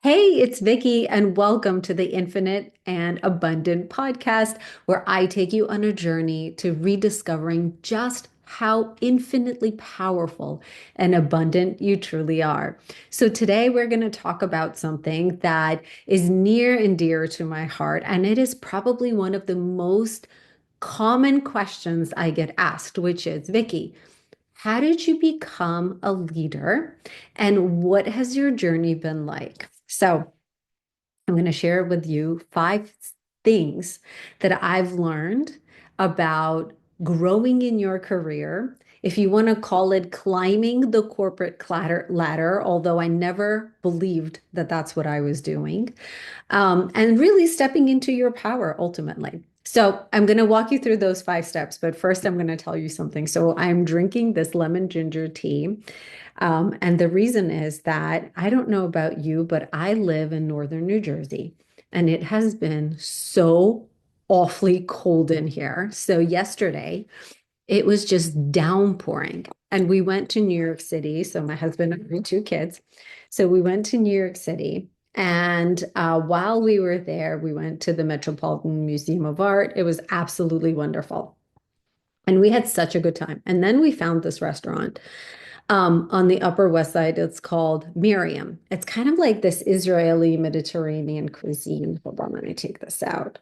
Hey, it's Vicki, and welcome to the Infinite and Abundant podcast, where I take you on a journey to rediscovering just how infinitely powerful and abundant you truly are. So, today we're going to talk about something that is near and dear to my heart, and it is probably one of the most common questions I get asked, which is, Vicki, how did you become a leader? And what has your journey been like? So, I'm going to share with you five things that I've learned about growing in your career. If you want to call it climbing the corporate ladder, although I never believed that that's what I was doing, and really stepping into your power ultimately. So I'm going to walk you through those five steps, but first I'm going to tell you something. So I'm drinking this lemon ginger tea. And the reason is that I don't know about you, but I live in northern New Jersey and it has been so awfully cold in here. So yesterday it was just downpouring. And we went to New York City. So my husband and my two kids. So we went to New York City. And while we were there, we went to the Metropolitan Museum of Art. It was absolutely wonderful. And we had such a good time. And then we found this restaurant on the Upper West Side. It's called Miriam. It's kind of like this Israeli Mediterranean cuisine. Hold on, let me take this out.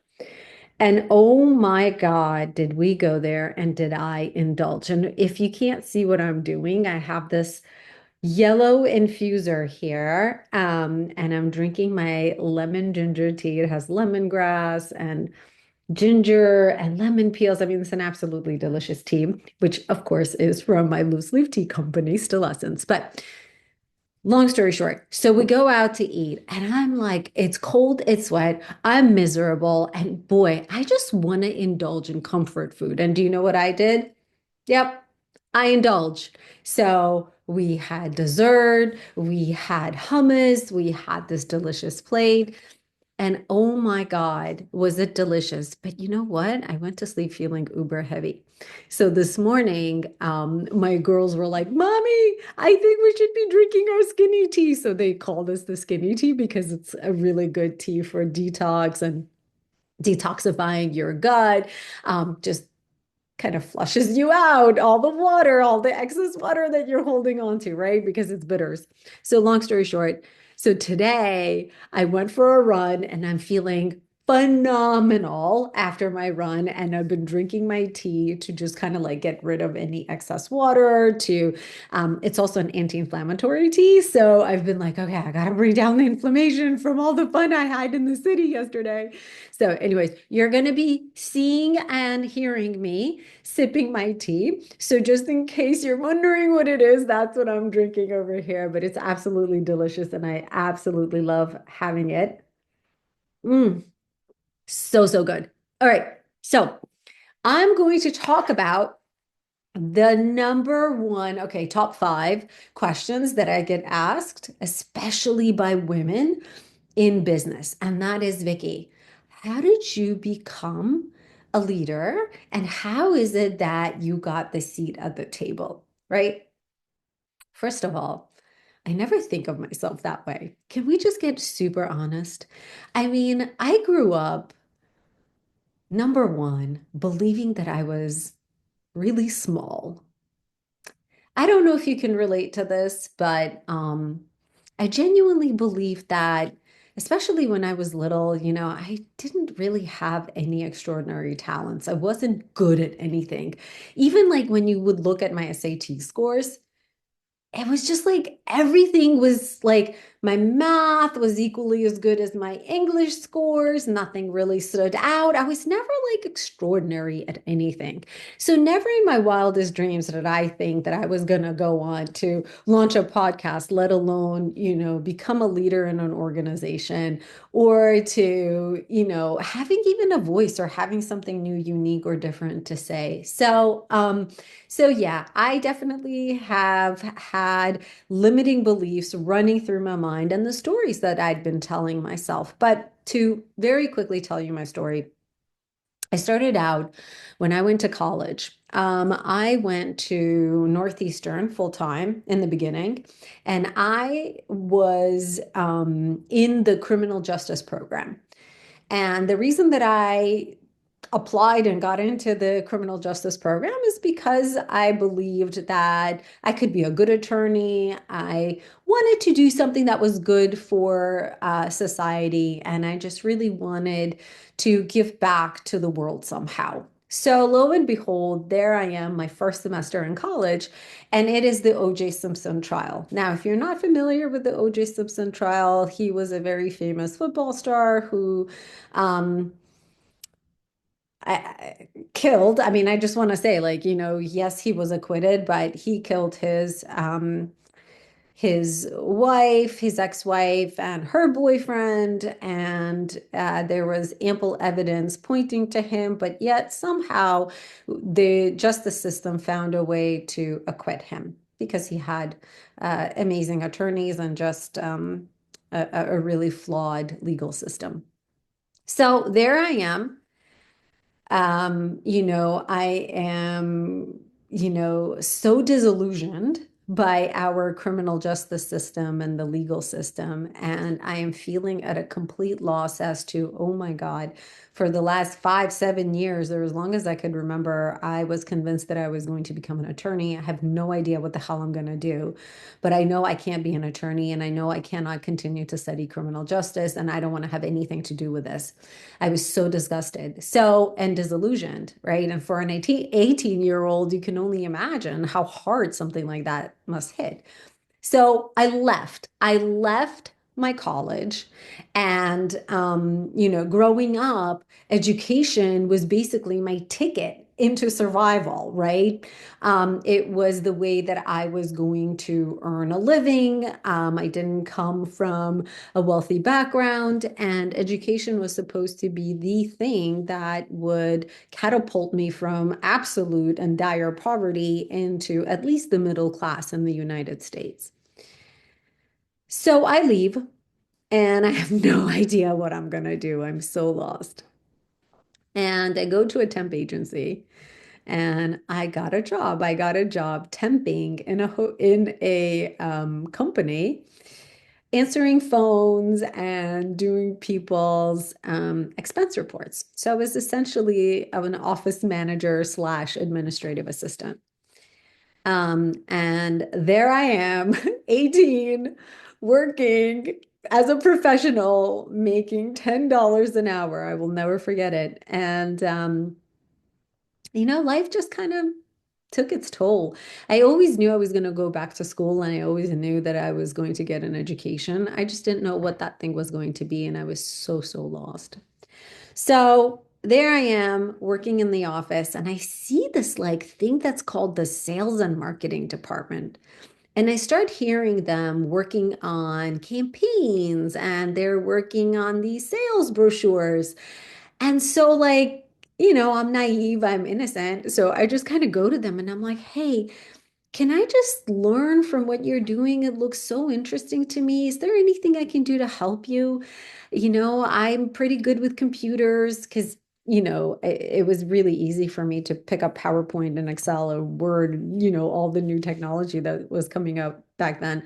And oh my God, did we go there and did I indulge? And if you can't see what I'm doing, I have this yellow infuser here, and I'm drinking my lemon ginger tea. It has lemongrass and ginger and lemon peels. I mean, it's an absolutely delicious tea, which of course is from my loose leaf tea company, Still Essence. But long story short, so we go out to eat, and I'm like, it's cold, it's wet, I'm miserable. And boy, I just want to indulge in comfort food. And do you know what I did? Yep, I indulged. So we had dessert, we had hummus, we had this delicious plate. And oh my God, was it delicious? But you know what? I went to sleep feeling uber heavy. So this morning, my girls were like, Mommy, I think we should be drinking our skinny tea. So they call this the skinny tea because it's a really good tea for detox and detoxifying your gut. Just kind of flushes you out, all the water, all the excess water that you're holding on to, right? Because it's bitters. So, long story short, so today I went for a run and I'm feeling phenomenal after my run. And I've been drinking my tea to just kind of like get rid of any excess water, it's also an anti-inflammatory tea. So I've been like, okay, I gotta bring down the inflammation from all the fun I had in the city yesterday. So, anyways, you're going to be seeing and hearing me sipping my tea. So, just in case you're wondering what it is, that's what I'm drinking over here. But it's absolutely delicious and I absolutely love having it. Mm, so, so good. All right. So, I'm going to talk about the number one, okay, top five questions that I get asked, especially by women in business. And that is, Vicki, how did you become a leader? And how is it that you got the seat at the table? Right? First of all, I never think of myself that way. Can we just get super honest? I mean, I grew up, number one, believing that I was really small. I don't know if you can relate to this, but I genuinely believe that, especially when I was little, I didn't really have any extraordinary talents. I wasn't good at anything. Even like when you would look at my SAT scores, it was just like everything was like my math was equally as good as my English scores. Nothing really stood out. I was never like extraordinary at anything. So never in my wildest dreams did I think that I was going to go on to launch a podcast, let alone, become a leader in an organization or to, having even a voice or having something new, unique or different to say. So yeah, I definitely have had limiting beliefs running through my mind and the stories that I'd been telling myself. But to very quickly tell you my story, I started out when I went to college. I went to Northeastern full time in the beginning, and I was in the criminal justice program. And the reason that I applied and got into the criminal justice program is because I believed that I could be a good attorney. I wanted to do something that was good for society, and I just really wanted to give back to the world somehow. So lo and behold, there I am, my first semester in college, and it is the O.J. Simpson trial. Now, if you're not familiar with the O.J. Simpson trial, he was a very famous football star who um, killed. I mean, I just want to say, like, yes, he was acquitted, but he killed his wife, his ex-wife, and her boyfriend, and there was ample evidence pointing to him, but yet somehow the justice system found a way to acquit him because he had amazing attorneys and just a really flawed legal system. So there I am. I am, so disillusioned by our criminal justice system and the legal system. And I am feeling at a complete loss as to, oh my God, for the last 5, 7 years, or as long as I could remember, I was convinced that I was going to become an attorney. I have no idea what the hell I'm going to do, but I know I can't be an attorney and I know I cannot continue to study criminal justice and I don't want to have anything to do with this. I was so disgusted, and disillusioned, right? And for an 18-year-old, you can only imagine how hard something like that must hit. So I left. I left my college. And, growing up, education was basically my ticket into survival, right? It was the way that I was going to earn a living. I didn't come from a wealthy background, and education was supposed to be the thing that would catapult me from absolute and dire poverty into at least the middle class in the United States. So I leave and I have no idea what I'm going to do. I'm so lost. And I go to a temp agency and I got a job. I got a job temping in a company, answering phones and doing people's expense reports. So I was essentially an office manager slash administrative assistant. And there I am, 18, working as a professional, making $10 an hour. I will never forget it. And, life just kind of took its toll. I always knew I was going to go back to school and I always knew that I was going to get an education. I just didn't know what that thing was going to be. And I was so, so lost. So there I am working in the office and I see this like thing that's called the sales and marketing department. And I start hearing them working on campaigns and they're working on these sales brochures. And so, like, I'm naive, I'm innocent. So I just kind of go to them and I'm like, hey, can I just learn from what you're doing? It looks so interesting to me. Is there anything I can do to help you? I'm pretty good with computers because, it was really easy for me to pick up PowerPoint and Excel or Word, all the new technology that was coming out back then.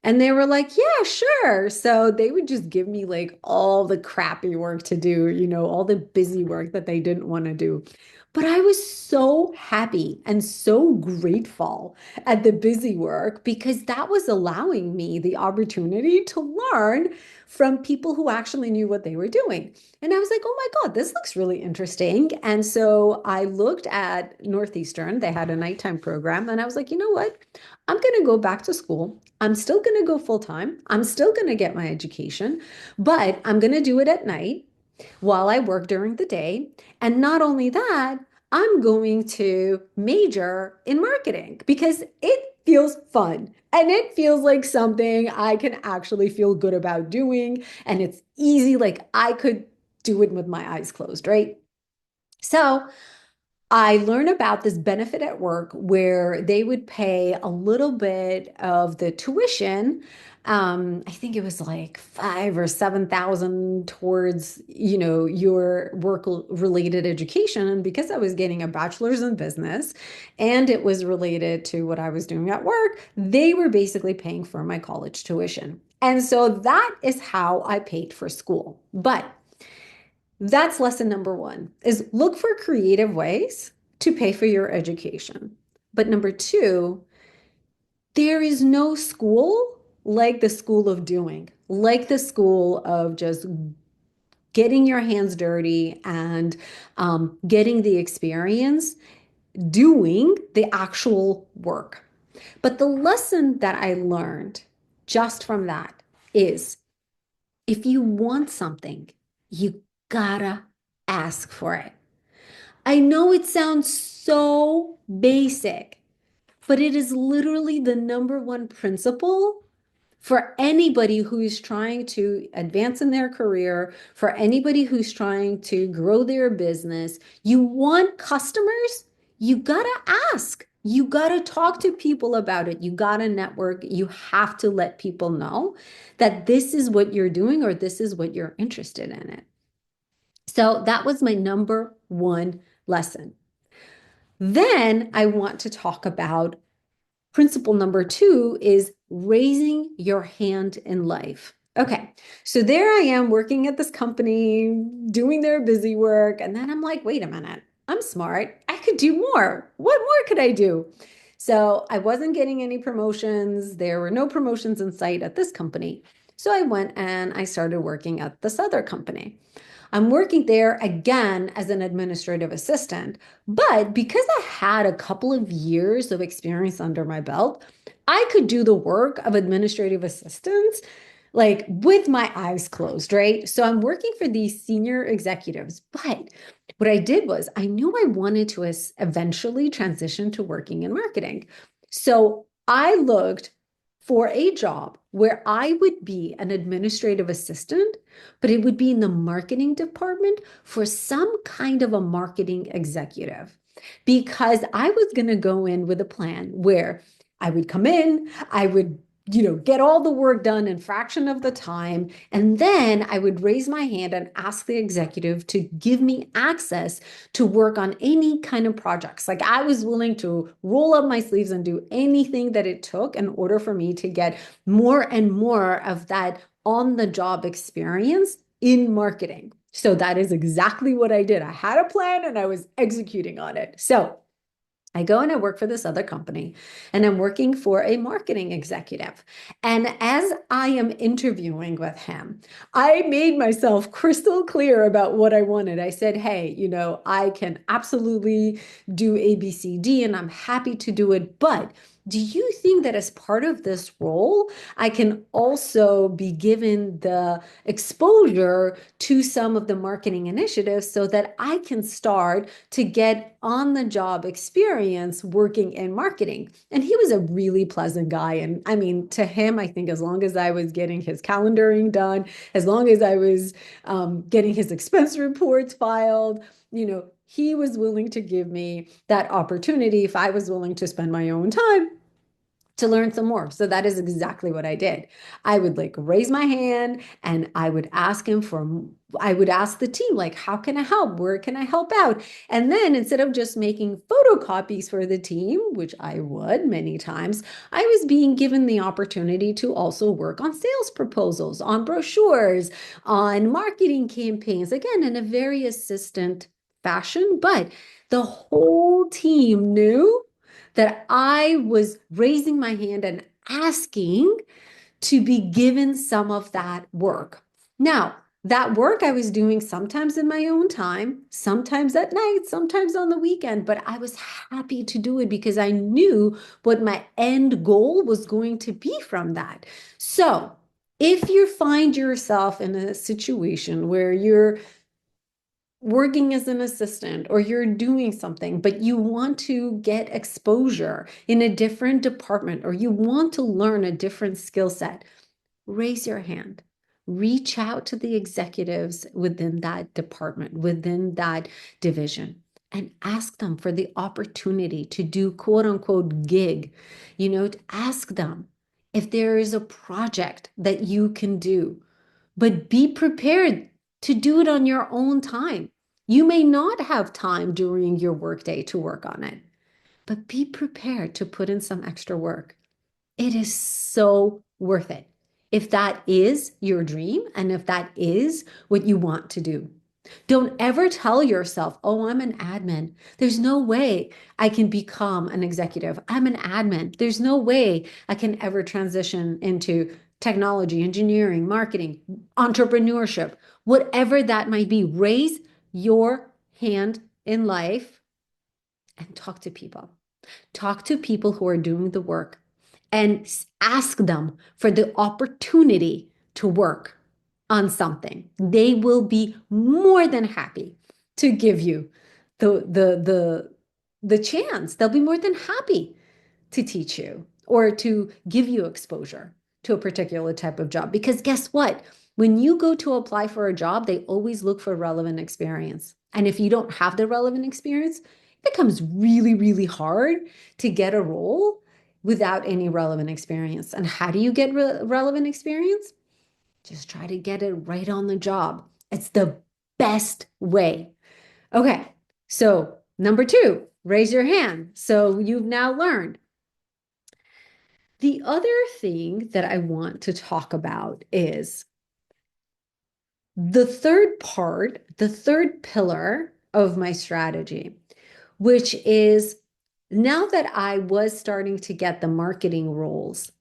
And they were like, yeah, sure. So they would just give me like all the crappy work to do, all the busy work that they didn't want to do. But I was so happy and so grateful at the busy work because that was allowing me the opportunity to learn from people who actually knew what they were doing. And I was like, oh my God, this looks really interesting. And so I looked at Northeastern, they had a nighttime program, and I was like, you know what? I'm going to go back to school. I'm still going to go full time. I'm still going to get my education, but I'm going to do it at night while I work during the day. And not only that, I'm going to major in marketing because it feels fun and it feels like something I can actually feel good about doing. And it's easy, like I could do it with my eyes closed, right? So I learned about this benefit at work where they would pay a little bit of the tuition I think it was like 5 or 7 thousand towards, your work related education. And because I was getting a bachelor's in business and it was related to what I was doing at work, they were basically paying for my college tuition. And so that is how I paid for school. But that's lesson number one is look for creative ways to pay for your education. But number two, there is no school like the school of doing, like the school of just getting your hands dirty and getting the experience doing the actual work. But the lesson that I learned just from that is if you want something, you gotta ask for it. I know it sounds so basic, but it is literally the number one principle for anybody who's trying to advance in their career, for anybody who's trying to grow their business. You want customers, you gotta ask. You gotta talk to people about it. You gotta network. You have to let people know that this is what you're doing or this is what you're interested in it. So that was my number one lesson. Then I want to talk about principle number two is raising your hand in life. Okay, so there I am working at this company, doing their busy work. And then I'm like, wait a minute, I'm smart. I could do more. What more could I do? So I wasn't getting any promotions. There were no promotions in sight at this company. So I went and I started working at this other company. I'm working there again as an administrative assistant. But because I had a couple of years of experience under my belt, I could do the work of administrative assistants like with my eyes closed, right? So I'm working for these senior executives. But what I did was I knew I wanted to eventually transition to working in marketing. So I looked for a job where I would be an administrative assistant, but it would be in the marketing department for some kind of a marketing executive. Because I was going to go in with a plan where I would come in, I would get all the work done in fraction of the time. And then I would raise my hand and ask the executive to give me access to work on any kind of projects. Like I was willing to roll up my sleeves and do anything that it took in order for me to get more and more of that on the job experience in marketing. So that is exactly what I did. I had a plan and I was executing on it. So I go and I work for this other company and I'm working for a marketing executive. And as I am interviewing with him, I made myself crystal clear about what I wanted. I said, hey, I can absolutely do A, B, C, D, and I'm happy to do it. But do you think that as part of this role, I can also be given the exposure to some of the marketing initiatives so that I can start to get on the job experience working in marketing? And he was a really pleasant guy. And I mean, to him, I think as long as I was getting his calendaring done, as long as I was getting his expense reports filed, he was willing to give me that opportunity if I was willing to spend my own time to learn some more. So that is exactly what I did. I would like raise my hand and I would ask the team, like, how can I help? Where can I help out? And then instead of just making photocopies for the team, which I would many times, I was being given the opportunity to also work on sales proposals, on brochures, on marketing campaigns, again, in a very assistant fashion. But the whole team knew that I was raising my hand and asking to be given some of that work. Now, that work I was doing sometimes in my own time, sometimes at night, sometimes on the weekend, but I was happy to do it because I knew what my end goal was going to be from that. So, if you find yourself in a situation where you're working as an assistant or you're doing something, but you want to get exposure in a different department or you want to learn a different skill set, raise your hand. Reach out to the executives within that department, within that division, and ask them for the opportunity to do quote unquote gig. To ask them, if there is a project that you can do, but be prepared to do it on your own time. You may not have time during your workday to work on it, but be prepared to put in some extra work. It is so worth it. If that is your dream and if that is what you want to do. Don't ever tell yourself, oh, I'm an admin. There's no way I can become an executive. I'm an admin. There's no way I can ever transition into technology, engineering, marketing, entrepreneurship, whatever that might be. Raise your hand in life and talk to people. Talk to people who are doing the work and ask them for the opportunity to work on something. They will be more than happy to give you the chance. They'll be more than happy to teach you or to give you exposure to a particular type of job. Because guess what? When you go to apply for a job, they always look for relevant experience. And if you don't have the relevant experience, it becomes really, really hard to get a role without any relevant experience. And how do you get relevant experience? Just try to get it right on the job. It's the best way. Okay, so number two, raise your hand. So you've now learned. The other thing that I want to talk about is the third part, the third pillar of my strategy, which is now that I was starting to get the marketing roles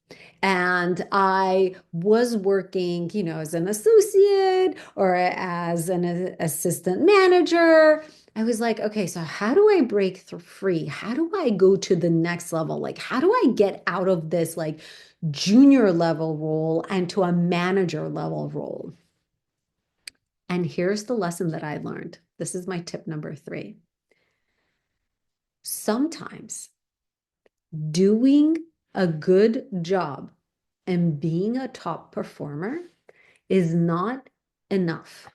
and I was working, as an associate or as an assistant manager, I was like, okay, so how do I break free? How do I go to the next level? Like, how do I get out of this like junior level role and to a manager level role? And here's the lesson that I learned. This is my tip number 3. Sometimes doing a good job and being a top performer is not enough.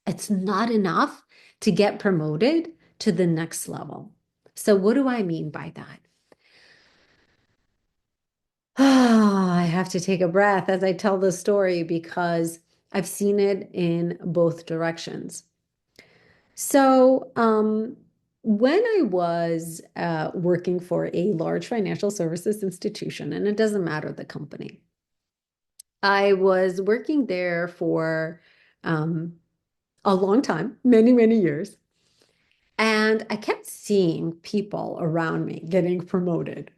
It's not enough to get promoted to the next level. So, what do I mean by that? I have to take a breath as I tell the story because I've seen it in both directions. So, when I was working for a large financial services institution, and it doesn't matter the company, I was working there for a long time, many, many years. And I kept seeing people around me getting promoted.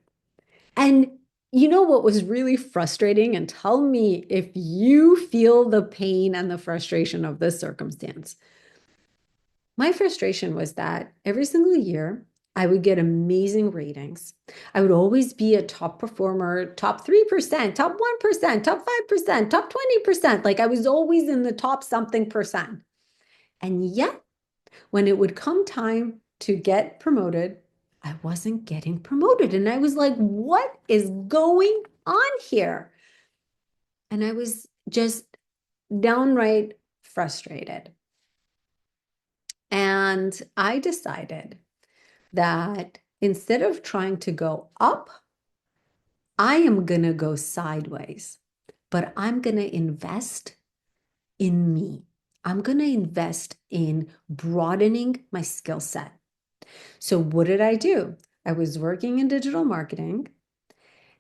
And you know what was really frustrating? And tell me if you feel the pain and the frustration of this circumstance. My frustration was that every single year, I would get amazing ratings. I would always be a top performer, top 3%, top 1%, top 5%, top 20%. Like I was always in the top something percent. And yet, when it would come time to get promoted, I wasn't getting promoted. And I was like, what is going on here? And I was just downright frustrated. And I decided that instead of trying to go up, I am going to go sideways, but I'm going to invest in me. I'm going to invest in broadening my skill set. So, what did I do? I was working in digital marketing.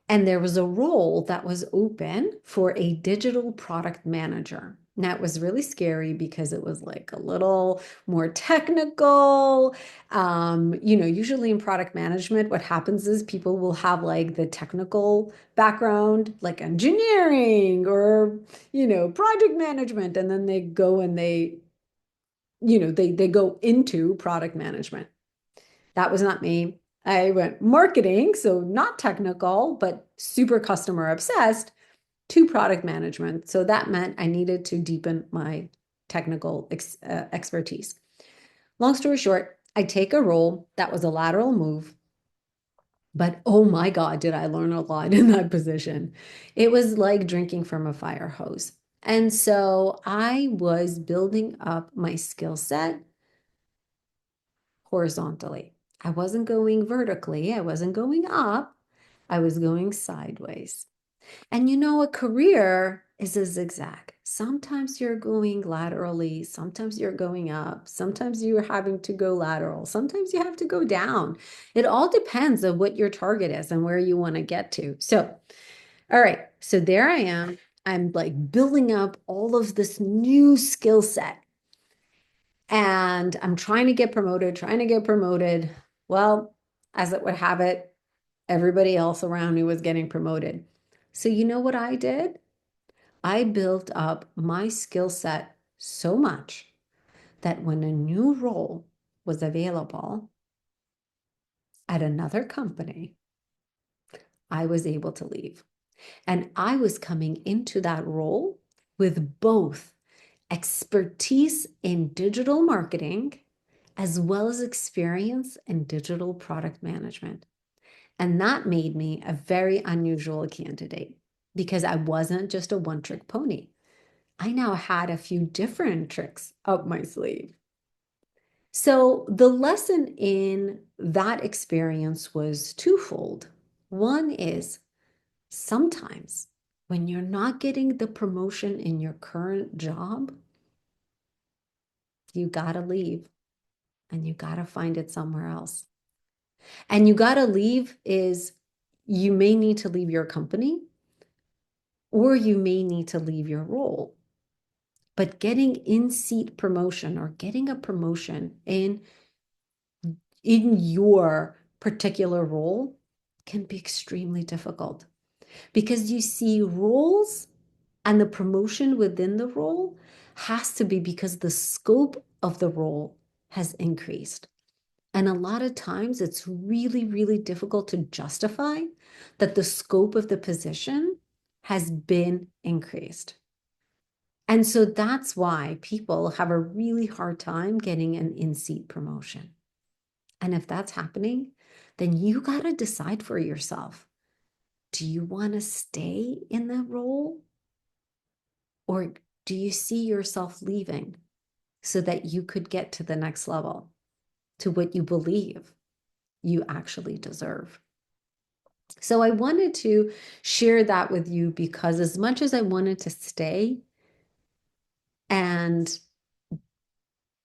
And there was a role that was open for a digital product manager. Now it was really scary because it was like a little more technical. Usually in product management, what happens is people will have like the technical background, like engineering or, project management. And then they go and they go into product management. That was not me. I went marketing, so not technical, but super customer obsessed, to product management. So that meant I needed to deepen my technical expertise. Long story short, I take a role that was a lateral move, but oh my God, did I learn a lot in that position. It was like drinking from a fire hose. And so I was building up my skill set horizontally. I wasn't going vertically. I wasn't going up. I was going sideways. And a career is a zigzag. Sometimes you're going laterally, sometimes you're going up, sometimes you're having to go lateral, sometimes you have to go down. It all depends on what your target is and where you want to get to. So, all right, so there I am. I'm like building up all of this new skill set and I'm trying to get promoted, trying to get promoted. Well, as it would have it, everybody else around me was getting promoted. So, you know what I did? I built up my skill set so much that when a new role was available at another company, I was able to leave. And I was coming into that role with both expertise in digital marketing as well as experience in digital product management. And that made me a very unusual candidate because I wasn't just a one trick pony. I now had a few different tricks up my sleeve. So the lesson in that experience was twofold. One is sometimes when you're not getting the promotion in your current job, you got to leave and you got to find it somewhere else. And you got to leave is you may need to leave your company or you may need to leave your role. But getting in seat promotion or getting a promotion in your particular role can be extremely difficult because you see roles and the promotion within the role has to be because the scope of the role has increased. And a lot of times it's really, really difficult to justify that the scope of the position has been increased. And so that's why people have a really hard time getting an in-seat promotion. And if that's happening, then you got to decide for yourself. Do you want to stay in the role or do you see yourself leaving so that you could get to the next level, to what you believe you actually deserve? So I wanted to share that with you because as much as I wanted to stay and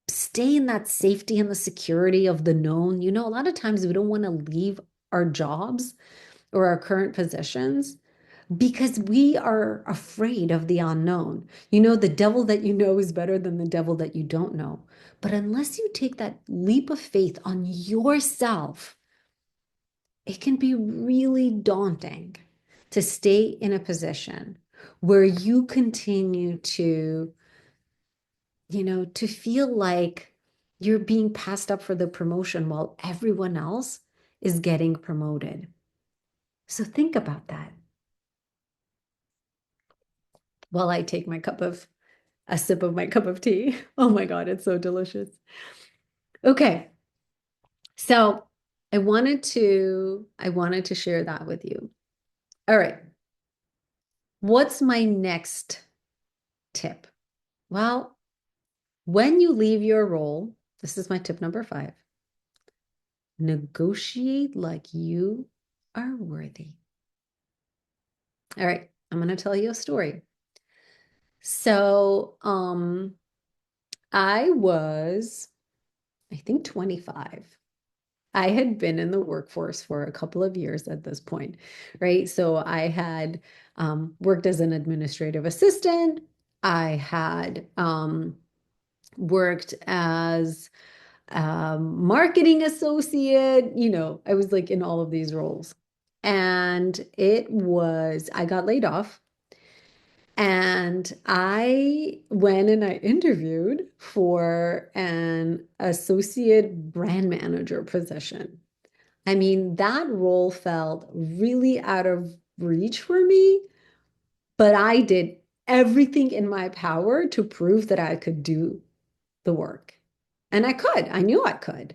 stay in that safety and the security of the known, a lot of times we don't want to leave our jobs or our current positions because we are afraid of the unknown. The devil that you know is better than the devil that you don't know. But unless you take that leap of faith on yourself, it can be really daunting to stay in a position where you continue to feel like you're being passed up for the promotion while everyone else is getting promoted. So think about that while I take a sip of my cup of tea. Oh my God, it's so delicious. Okay. So I wanted to share that with you. All right. What's my next tip? Well, when you leave your role, this is my tip number 5. Negotiate like you are worthy. All right, I'm going to tell you a story. So, I was, I think 25. I had been in the workforce for a couple of years at this point, right? So I had worked as an administrative assistant. I had worked as marketing associate. I was like in all of these roles. And I got laid off and I went and I interviewed for an associate brand manager position. I mean, that role felt really out of reach for me, but I did everything in my power to prove that I could do the work. And I could. I knew I could.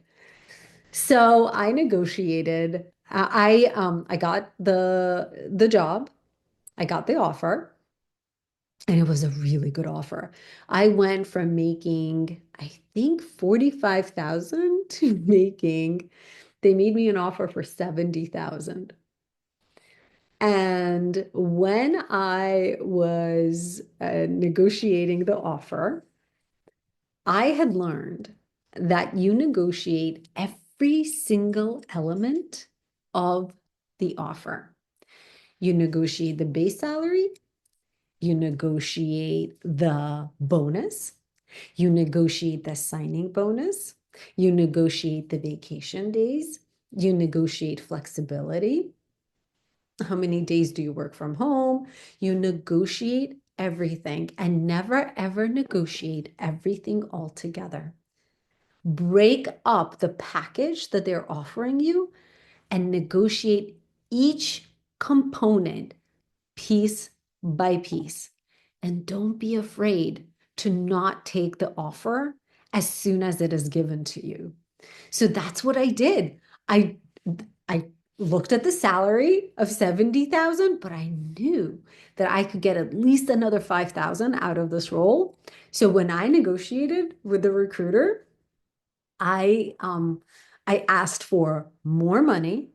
So I negotiated. I got the job. I got the offer. And it was a really good offer. I went from making, I think, 45,000 to they made me an offer for 70,000. And when I was negotiating the offer, I had learned that you negotiate every single element of the offer. You negotiate the base salary, you negotiate the bonus, you negotiate the signing bonus, you negotiate the vacation days, you negotiate flexibility. How many days do you work from home? You negotiate everything and never ever negotiate everything all together. Break up the package that they're offering you and negotiate each component piece by piece. And don't be afraid to not take the offer as soon as it is given to you. So that's what I did. I I looked at the salary of 70,000, but I knew that I could get at least another 5,000 out of this role. So when I negotiated with the recruiter, I um I asked for more money,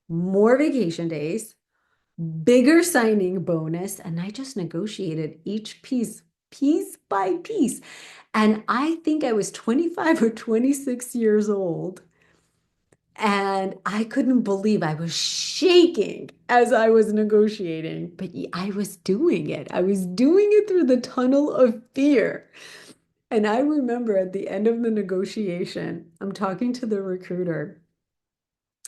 more vacation days, bigger signing bonus, and I just negotiated each piece by piece. And I think I was 25 or 26 years old. And I couldn't believe I was shaking as I was negotiating, but I was doing it. I was doing it through the tunnel of fear. And I remember at the end of the negotiation, I'm talking to the recruiter,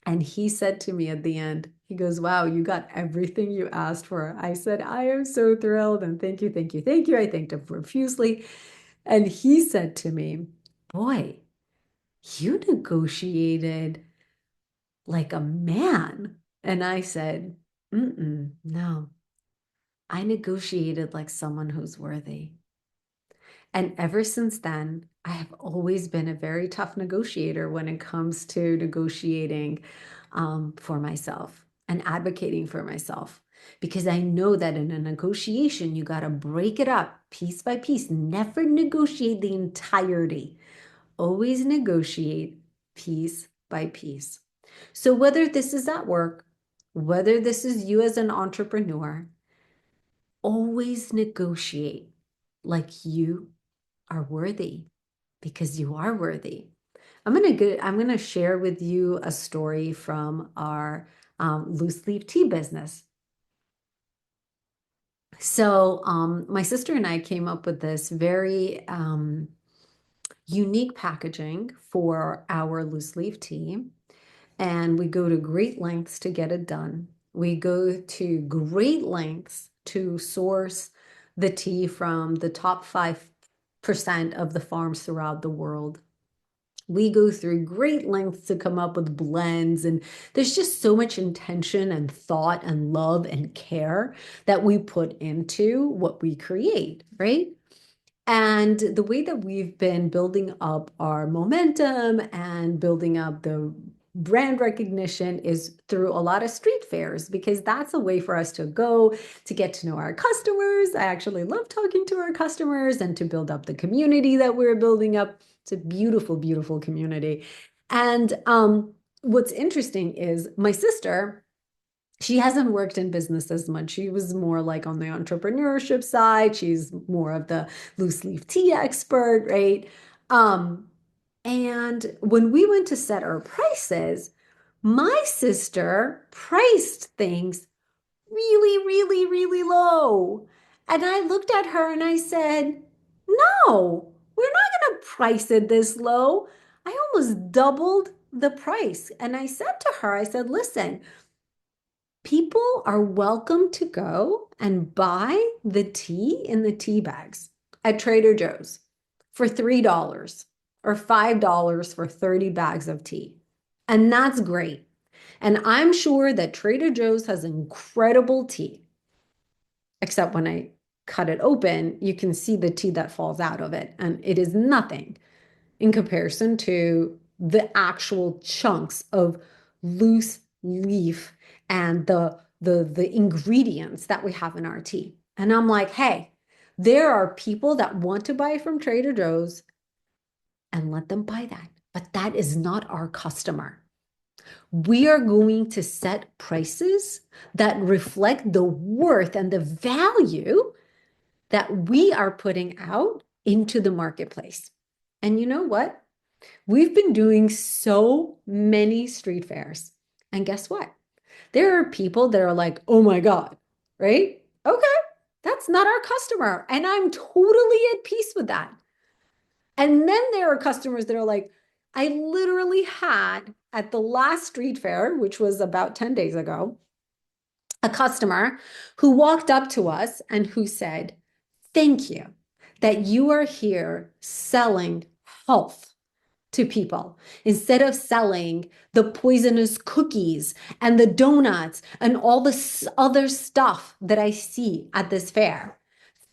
and he said to me at the end, he goes, "Wow, you got everything you asked for." I said, "I am so thrilled and thank you, thank you, thank you." I thanked him profusely. And he said to me, "Boy, you negotiated like a man." And I said, no, I negotiated like someone who's worthy. And ever since then, I have always been a very tough negotiator when it comes to negotiating for myself and advocating for myself. Because I know that in a negotiation, you got to break it up piece by piece. Never negotiate the entirety. Always negotiate piece by piece. So, whether this is at work, whether this is you as an entrepreneur, always negotiate like you are worthy because you are worthy. I'm gonna share with you a story from our loose leaf tea business. So my sister and I came up with this very unique packaging for our loose leaf tea, and we go to great lengths to get it done. We go to great lengths to source the tea from the top 5% of the farms throughout the world. We go through great lengths to come up with blends, and there's just so much intention and thought and love and care that we put into what we create, right? And the way that we've been building up our momentum and building up the brand recognition is through a lot of street fairs, because that's a way for us to go to get to know our customers. I actually love talking to our customers and to build up the community that we're building up. It's a beautiful, beautiful community. And what's interesting is my sister, she hasn't worked in business as much. She was more like on the entrepreneurship side. She's more of the loose leaf tea expert, right? Um, and when we went to set our prices, my sister priced things really, really, really low. And I looked at her and I said, "No, we're not going to price it this low." I almost doubled the price. And I said to her, I said, "Listen, people are welcome to go and buy the tea in the tea bags at Trader Joe's for $3 or $5 for 30 bags of tea. And that's great. And I'm sure that Trader Joe's has incredible tea, except when I cut it open, you can see the tea that falls out of it. And it is nothing in comparison to the actual chunks of loose leaf and the ingredients that we have in our tea." And I'm like, "Hey, there are people that want to buy from Trader Joe's, and let them buy that. But that is not our customer. We are going to set prices that reflect the worth and the value that we are putting out into the marketplace. And you know what? We've been doing so many street fairs. And guess what? There are people that are like, oh my God, right? Okay, that's not our customer. And I'm totally at peace with that. And then there are customers that are like, I literally had at the last street fair, which was about 10 days ago, a customer who walked up to us and who said, thank you that you are here selling health to people instead of selling the poisonous cookies and the donuts and all this other stuff that I see at this fair.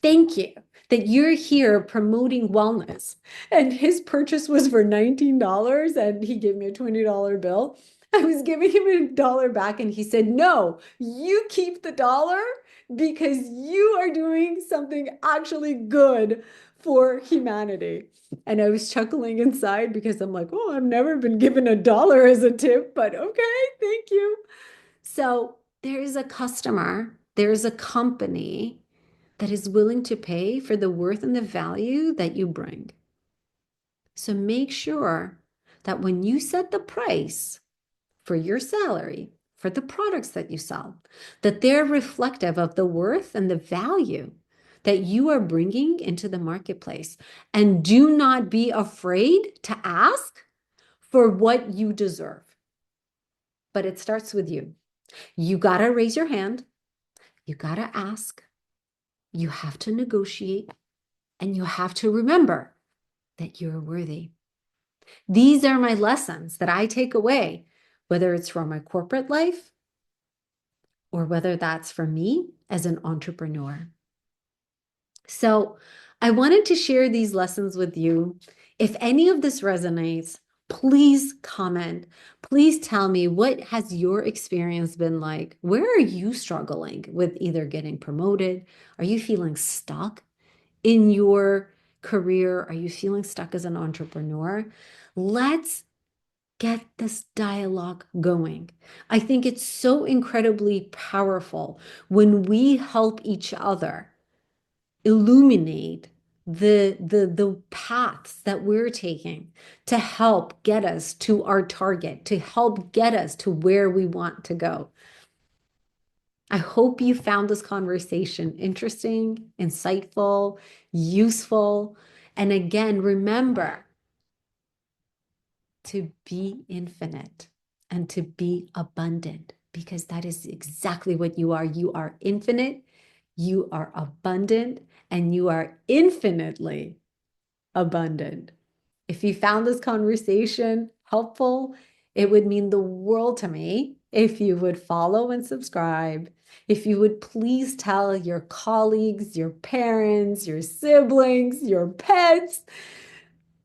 Thank you that you're here promoting wellness. And his purchase was for $19 and he gave me a $20 bill. I was giving him $1 back and he said, no, you keep the dollar because you are doing something actually good for humanity. And I was chuckling inside because I'm like, oh, I've never been given $1 as a tip, but okay, thank you. So there is a customer, there is a company that is willing to pay for the worth and the value that you bring. So make sure that when you set the price for your salary, for the products that you sell, that they're reflective of the worth and the value that you are bringing into the marketplace. And do not be afraid to ask for what you deserve. But it starts with you. You got to raise your hand. You got to ask. You have to negotiate. And you have to remember that you're worthy. These are my lessons that I take away, whether it's from my corporate life or whether that's for me as an entrepreneur. So I wanted to share these lessons with you. If any of this resonates, please comment. Please tell me, what has your experience been like? Where are you struggling with either getting promoted? Are you feeling stuck in your career? Are you feeling stuck as an entrepreneur? Let's get this dialogue going. I think it's so incredibly powerful when we help each other illuminate the paths that we're taking to help get us to our target, to help get us to where we want to go. I hope you found this conversation interesting, insightful, useful. And again, remember to be infinite and to be abundant, because that is exactly what you are. You are infinite, you are abundant, and you are infinitely abundant. If you found this conversation helpful, it would mean the world to me if you would follow and subscribe. If you would please tell your colleagues, your parents, your siblings, your pets,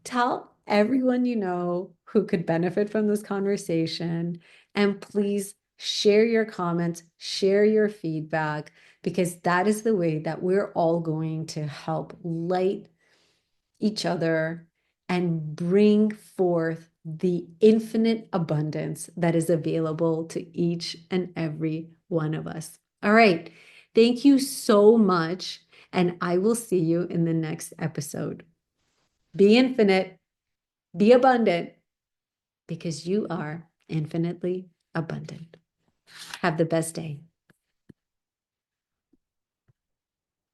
tell everyone you know who could benefit from this conversation. And please share your comments, share your feedback, because that is the way that we're all going to help light each other and bring forth the infinite abundance that is available to each and every one of us. All right. Thank you so much. And I will see you in the next episode. Be infinite, be abundant, because you are infinitely abundant. Have the best day.